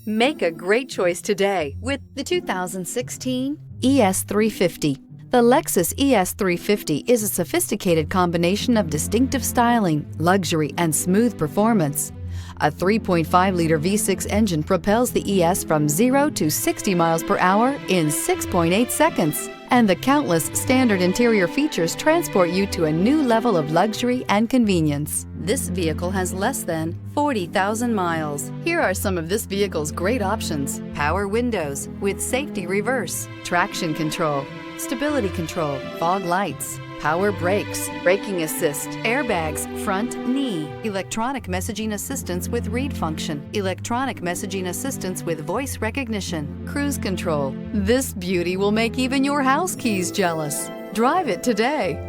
Make a great choice today with the 2016 ES350. The Lexus ES350 is a sophisticated combination of distinctive styling, luxury, and smooth performance. A 3.5-liter V6 engine propels the ES from 0 to 60 miles per hour in 6.8 seconds. And the countless standard interior features transport you to a new level of luxury and convenience. This vehicle has less than 40,000 miles. Here are some of this vehicle's great options: power windows with safety reverse, traction control, stability control, fog lights, power brakes, braking assist, airbags, front knee, electronic messaging assistance with read function, electronic messaging assistance with voice recognition, cruise control. This beauty will make even your house keys jealous. Drive it today.